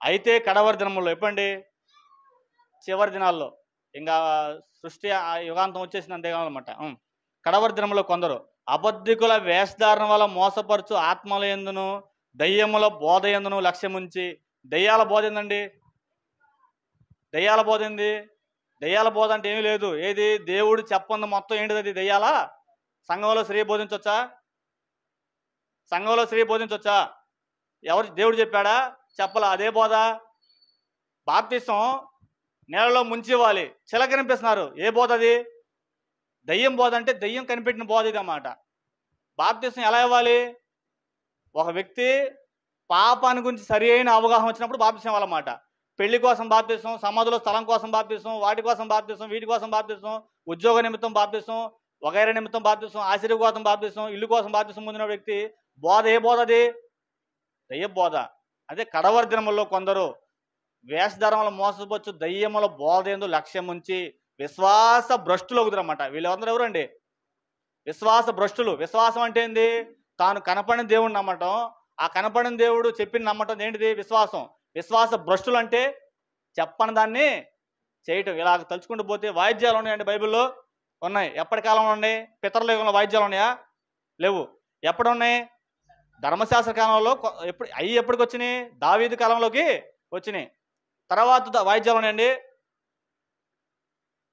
అయితే కడవరి దినముల్లో, ఎప్పండి? చివరి దినాల్లో, ఇంకా సృష్టి యుగాంతం వచ్చేసింది అంతేకానమాట. కడవరి దినములో కొందరు అబద్ధికుల వేషధారణ వల్ల మోసపరచు ఆత్మల యందును దయ్యముల బోధ యందును లక్ష్యముంచి. దయ్యాల బోధ ఏందండి? దయ్యాల బోధ ఏంది? దయ్యాల బోధ అంటే ఏమీ లేదు. ఏది? దేవుడు చెప్పంది మొత్తం ఏంటిది? అది దయ్యాలా? సంఘంలో స్త్రీ బోధించవచ్చా? సంఘంలో స్త్రీ బోధించవచ్చా? ఎవరు? దేవుడు చెప్పాడా? చెప్పలా. అదే బోధ. బాప్తిసం నేలలో ముంచి ఇవ్వాలి, చిలకనిపిస్తున్నారు. ఏ బోధ అది? దయ్యం బోధ. అంటే దయ్యం కనిపెట్టిన బోధ ఇది అన్నమాట. బాప్తిసం ఎలా ఇవ్వాలి? ఒక వ్యక్తి పాపాన్ని గురించి సరి అయిన అవగాహన వచ్చినప్పుడు బాప్తిసం ఇవ్వాలన్నమాట. పెళ్లి కోసం బాప్తిసం, సమాధిలో స్థలం కోసం బాప్తిసం, వాటి కోసం బాప్తిసం, వీటి కోసం బాప్తిసం, ఉద్యోగ నిమిత్తం బాప్తిసం, వగైరా నిమిత్తం బాప్తిసం, ఆశీర్వాదం బాప్తిసం, ఇల్లు కోసం బాప్తిసం పొందిన వ్యక్తి బోధ ఏ బోధ అది? దయ్య బోధ. అదే కడవరి దినముల్లో కొందరు వేషధారముల మోసపొచ్చు దయ్యముల బోధ యందు లక్ష్యముంచి విశ్వాస భ్రష్టులు అవుతారన్నమాట. వీళ్ళందరూ ఎవరండి? విశ్వాస భ్రష్టులు. విశ్వాసం అంటే ఏంది? తాను కనపడిన దేవుడిని నమ్మటం, ఆ కనపడిన దేవుడు చెప్పిన నమ్మటం ఏంటిది? విశ్వాసం. విశ్వాస భ్రష్టులు అంటే చెప్పని దాన్ని చేయటం. ఇలా తలుచుకుంటూ పోతే వాయిద్యాలు ఉన్నాయండి బైబిల్లో. ఉన్నాయి. ఎప్పటి కాలంలో ఉన్నాయి? పితరుల యుగంలో వాయిద్యాలు ఉన్నాయా? లేవు. ఎప్పుడు ఉన్నాయి? ధర్మశాస్త్ర కాలంలో. ఎప్పటికి వచ్చినాయి? దావీదు కాలంలోకి వచ్చినాయి. తర్వాత వాయిద్యాలు ఉన్నాయండి.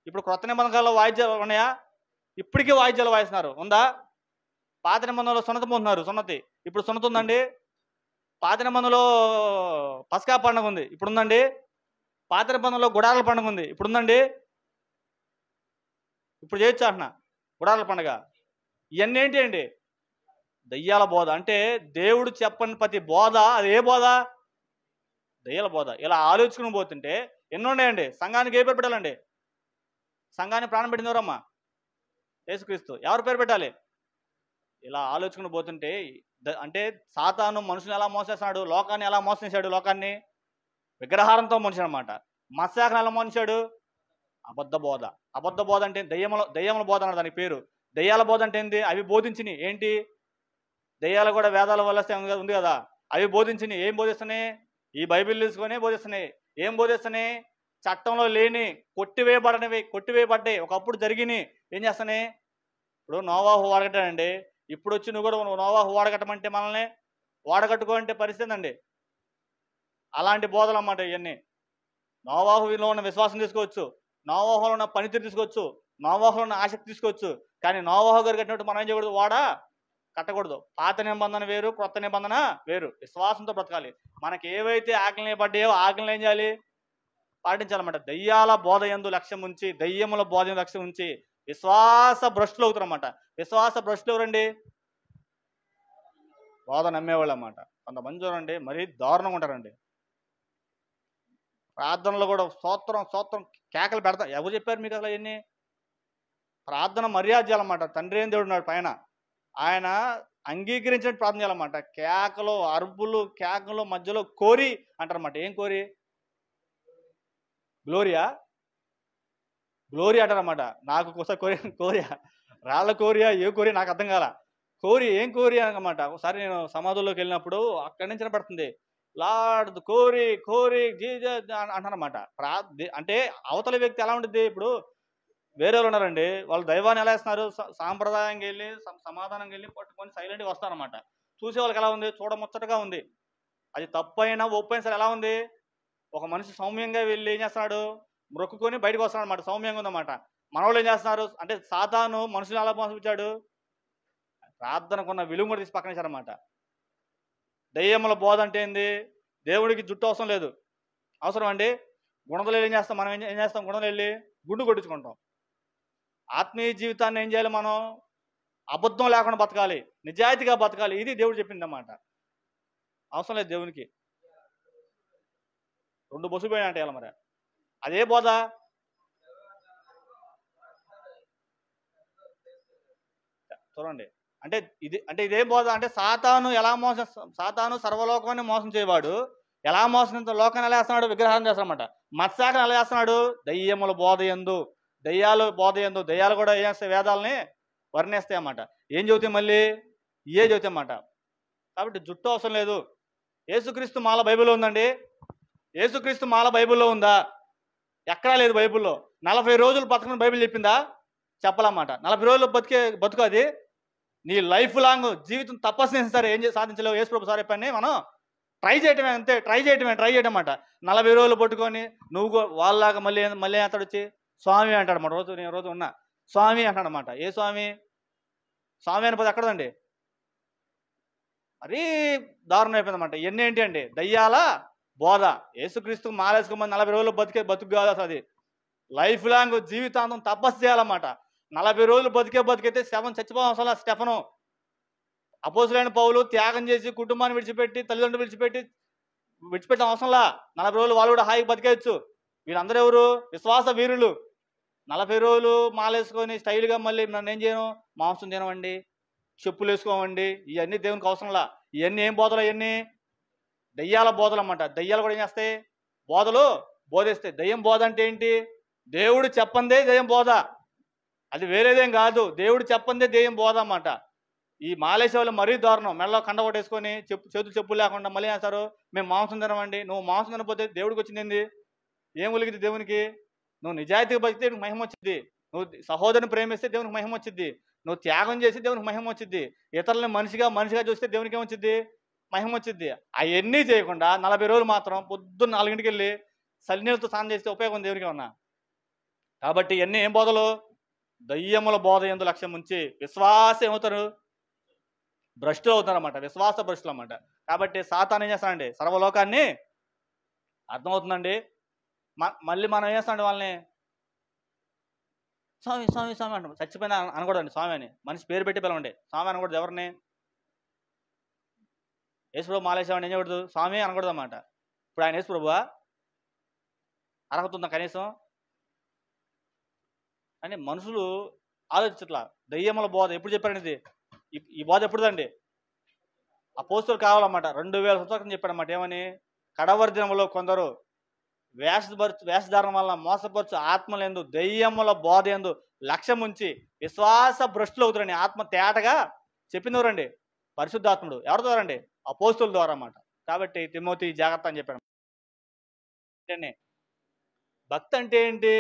ఇప్పుడు క్రొత్త నిబంధనలో వాయిద్యాలు ఉన్నాయా? ఇప్పటికీ వాయిద్యాలు వాయిస్తున్నారు. ఉందా? పాత నిబంధనలో సున్నతి పొందుతున్నారు. సున్నతి. ఇప్పుడు సున్నతి ఉందండి. పాత నిబంధనలో పస్కా పండుగ ఉంది. ఇప్పుడు ఉందండి. పాత నిబంధనలో గుడారాల పండుగ ఉంది. ఇప్పుడు ఉందండి. ఇప్పుడు చేయొచ్చు అంటున్నా గుడారాల పండుగ. ఇవన్నీ ఏంటి అండి? దయ్యాల బోధ. అంటే దేవుడు చెప్పని ప్రతి బోధ అది ఏ బోధ? దయ్యాల బోధ. ఇలా ఆలోచించుకుని పోతుంటే ఎన్ని ఉన్నాయండి. సంఘానికి ఏ పేరు పెట్టాలండి? సంఘాన్ని ప్రాణం పెట్టింది ఎవరమ్మా? యేసుక్రీస్తు. ఎవరి పేరు పెట్టాలి? ఇలా ఆలోచన పోతుంటే అంటే సాతాను మనుషుని ఎలా మోసేస్తున్నాడు? లోకాన్ని ఎలా మోసం చేశాడు? లోకాన్ని విగ్రహారంతో మనిషి అనమాట. మత్స్యాకను ఎలా మోసాడు? అబద్ధ బోధ. అబద్ధ బోధ అంటే దయ్యముల బోధ అన్నది దానికి పేరు. దయ్యాల బోధ అంటే ఏంది? అవి బోధించినాయి. ఏంటి? దయ్యాలు కూడా వేదాల వల్ల ఉంది కదా, అవి బోధించినాయి. ఏం బోధిస్తున్నాయి? ఈ బైబిల్ తీసుకొని బోధిస్తున్నాయి. ఏం బోధిస్తున్నాయి? చట్టంలో లేని కొట్టివేయబడ్డాయి. ఒకప్పుడు జరిగినాయి. ఏం చేస్తున్నాయి? ఇప్పుడు నోవాహు వాడగట్టాడండి. ఇప్పుడు వచ్చి నువ్వు కూడా నోవాహు వాడగట్టమంటే మనల్ని వాడగట్టుకోవాలంటే పరిస్థితి అండి. అలాంటి బోధలు అన్నమాట ఇవన్నీ. నోవాహులో ఉన్న విశ్వాసం తీసుకోవచ్చు, నోవాహులో ఉన్న పనితీరు తీసుకోవచ్చు, నోవాహులో ఉన్న ఆసక్తి తీసుకోవచ్చు. కానీ నోవాహు గారు కట్టినట్టు మనం ఏం చేయకూడదు? కట్టకూడదు. పాత నిబంధన వేరు, క్రొత్త నిబంధన వేరు. విశ్వాసంతో బ్రతకాలి. మనకి ఏవైతే ఆజ్ఞలు పడ్డాయో ఆజ్ఞలు ఏం చేయాలి? పాటించాలన్నమాట. దయ్యాల బోధ యందు లక్ష్యం ఉంచి, దయ్యముల బోధ యందు లక్ష్యం ఉంచి విశ్వాస భ్రష్టులు అవుతారన్నమాట. విశ్వాస భ్రష్టులు ఎవరండి? బోధ నమ్మేవాళ్ళు అన్నమాట. కొంతమంది చూడండి మరీ దారుణంగా ఉంటారండి. ప్రార్థనలో కూడా స్తోత్రం కేకలు పెడతా. ఎవరు చెప్పారు మీకు అసలు అవన్నీ? ప్రార్థన మర్యాద చేయాలన్నమాట. తండ్రి ఏం దేవుడు ఉన్నాడు పైన, ఆయన అంగీకరించినట్టు ప్రార్థన చేయాలన్నమాట. కేకలు, అరుపులు, కేకలు మధ్యలో కోరి అంటారన్నమాట. ఏం కోరి? గ్లోరీ అంటారన్నమాట. నాకు కోరియా రాళ్ళ కోరియా ఏ కోరియా నాకు అర్థం కాల. ఏం కోరి అనమాట. ఒకసారి నేను సమాధుల్లోకి వెళ్ళినప్పుడు అక్కడి నుంచి పడుతుంది లార్డ్ కోరి జీజస్ అంటారన్నమాట. అంటే అవతల వ్యక్తి ఎలా ఉంటుంది? ఇప్పుడు వేరే వాళ్ళు ఉన్నారండి, వాళ్ళు దైవాన్ని ఎలా వేస్తున్నారు? సాంప్రదాయంగా వెళ్ళి సమాధానంగా వెళ్ళి పట్టుకొని సైలెంట్గా వస్తారన్నమాట. చూసే వాళ్ళకి ఎలా ఉంది? చూడముచ్చటగా ఉంది. అది తప్పైనా ఒప్పైనా సరే ఎలా ఉంది? ఒక మనిషి సౌమ్యంగా వెళ్ళి ఏం చేస్తున్నాడు? మొక్కుకొని బయటకు వస్తున్నాడు అనమాట. సౌమ్యంగా ఉందన్నమాట. మనవాళ్ళు ఏం చేస్తున్నారు? అంటే సాతాను మనుషులు ఎలా మోసపుచ్చాడు? ప్రార్థనకున్న విలువ కూడా తీసి పక్కన వేశారన్నమాట. దయ్యముల బోధ అంటే ఏంది? దేవుడికి జుట్టు అవసరం లేదు. అవసరం అండి? గుణదలు ఏం చేస్తాం? మనం ఏం చేస్తాం? గుణదలు వెళ్ళి గుండు కొట్టించుకుంటాం. ఆత్మీయ జీవితాన్ని ఏం చేయాలి మనం? అబద్ధం లేకుండా బతకాలి, నిజాయితీగా బతకాలి. ఇది దేవుడు చెప్పింది అన్నమాట. అవసరం లేదు దేవునికి 2 బస్సు పోయినా అంటే మరి అదే బోధ. చూడండి, అంటే ఇదేం బోధ అంటే సాతాను సర్వలోకాన్ని మోసం చేయవాడు. ఎలా మోసం లోకాన్ని ఎలా వేస్తున్నాడు? విగ్రహాన్ని చేస్తాడన్నమాట. మత్స్యాన్ని ఎలా చేస్తున్నాడు? దయ్యముల బోధ యందు, దయ్యాలు కూడా ఏం చేస్తాయి? వేదాలని వర్ణిస్తాయి అన్నమాట. ఏం చదువుతాయి? మళ్ళీ ఇయే చదువుతాయి అన్నమాట. కాబట్టి జుట్టు అవసరం లేదు. యేసుక్రీస్తు మాల బైబిల్లో ఉందండి. యేసుక్రీస్తు మాల బైబిల్లో ఉందా? ఎక్కడా లేదు బైబిల్లో. 40 రోజులు బతకని బైబిల్ చెప్పిందా? చెప్పాలన్నమాట. 40 రోజులు బతుకు అది నీ లైఫ్ లాంగ్ జీవితం తపస్సు చేసిన సరే ఏం సాధించలేవు. యేసుప్రభు సార్ పని మనం ట్రై చేయటమే, అంతే. ట్రై చేయటం అన్నమాట. 40 రోజులు పట్టుకొని నువ్వు వాళ్ళలాగా మళ్ళీ అతడు వచ్చి స్వామి అంటాడు అన్నమాట. నేను రోజు ఉన్నా స్వామి అంటాడు అన్నమాట. ఏ స్వామి? స్వామి అని పది ఎక్కడండి? మరీ దారుణం అయిపోయిందన్నమాట. ఇవన్నీ ఏంటి అండి? దయ్యాల బోధ. యేసుక్రీస్తుకు మాలేసుకోమని 40 రోజులు బతుకు కాదు అసలు. అది లైఫ్ లాంగ్ జీవితాంతం తపస్సు చేయాలన్నమాట. 40 రోజులు బతికైతే చచ్చిపోవడం అసలు. స్టెఫను అపోస్తులైన పౌలు త్యాగం చేసి కుటుంబాన్ని విడిచిపెట్టి తల్లిదండ్రులు విడిచిపెట్టిన అవసరంలా. 40 రోజులు వాళ్ళు కూడా హాయిగా బతికేయచ్చు. వీళ్ళందరూ ఎవరు? విశ్వాస వీరులు. 40 రోజులు మాలేసుకొని స్టైల్గా మళ్ళీ నన్ను ఏం చేయను? మాంసం తినవండి, చెప్పులు వేసుకోమండి. ఇవన్నీ దేవునికి అవసరంలా. ఇవన్నీ ఏం బోధలు? అవన్నీ దయ్యాల బోధలు అన్నమాట. దయ్యాలు కూడా ఏం చేస్తాయి? బోధిస్తాయి. దయ్యం బోధ అంటే ఏంటి? దేవుడు చెప్పందే దయ్యం బోధ. అది వేరేదేం కాదు. దేవుడు చెప్పందే దయ్యం బోధ అన్నమాట. ఈ మాలేసే వాళ్ళు మరీ దారుణం. మెడలో కండ కొట్టేసుకొని చేతులు చెప్పులు లేకుండా మళ్ళీ వేస్తారు, మేము మాంసం తినమండి. నువ్వు మాంసం తినకపోతే దేవుడికి వచ్చింది ఏంది? ఏం ఒలిగింది దేవునికి? నువ్వు నిజాయితీగా బతికితే దేవునికి మహిమ వచ్చింది. నువ్వు సహోదరుని ప్రేమిస్తే దేవునికి మహిమ వచ్చింది. నువ్వు త్యాగం చేసి దేవునికి మహిమ వచ్చింది. ఇతరులని మనిషిగా చూస్తే దేవునికి ఏమొచ్చింది? మహిమ వచ్చింది. అవన్నీ చేయకుండా 40 రోజులు మాత్రం పొద్దున్న 4 వెళ్ళి సల్నీళ్ళతో స్నానం చేస్తే ఉపయోగం దేవునికి ఉన్నా. కాబట్టి ఇవన్నీ ఏం బోధలు? దయ్యముల బోధ యందు లక్ష్యం ఉంచి విశ్వాసం ఏమవుతారు? భ్రష్టులు అవుతారన్నమాట. విశ్వాస భ్రష్టులు అన్నమాట. కాబట్టి సాతాను ఏం చేస్తానండి? సర్వలోకాన్ని అర్థమవుతుందండి. మళ్ళీ మనం ఏం చేస్తామండి? వాళ్ళని స్వామి స్వామి స్వామి అంటాం. చచ్చిపోయినా అనకూడదండి స్వామి అని. మనిషి పేరు పెట్టి పిలవండి. స్వామి అనకూడదు. ఎవరిని? యేసుప్రభు మాలేసేవాడిని ఏం చేయకూడదు? స్వామి అనకూడదు అన్నమాట. ఇప్పుడు ఆయన యేసుప్రభువా? అర్హత ఉందా కనీసం? అని మనుషులు ఆలోచించట్లా. దయ్యముల బోధ ఎప్పుడు చెప్పారండి? ఇది ఈ బోధ ఎప్పుడుదండి? అపోస్తులు కావాలన్నమాట. 2000 సంవత్సరాల క్రితం చెప్పాడన్నమాట. ఏమని? కడవరి దినములో కొందరు వేషధారణ వల్ల మోసపరచు ఆత్మలందు దయ్యముల బోధ యందు లక్ష్యం ఉంచి విశ్వాస భ్రష్టులు అవుతారండి. ఆత్మ తేటగా చెప్పినవరండి పరిశుద్ధాత్ముడు. ఎవరి ద్వారా అండి? అపోస్తుల ద్వారా అన్నమాట. కాబట్టి తిమోతి జాగ్రత్త అని చెప్పాడు. భక్తి అంటే ఏంటి?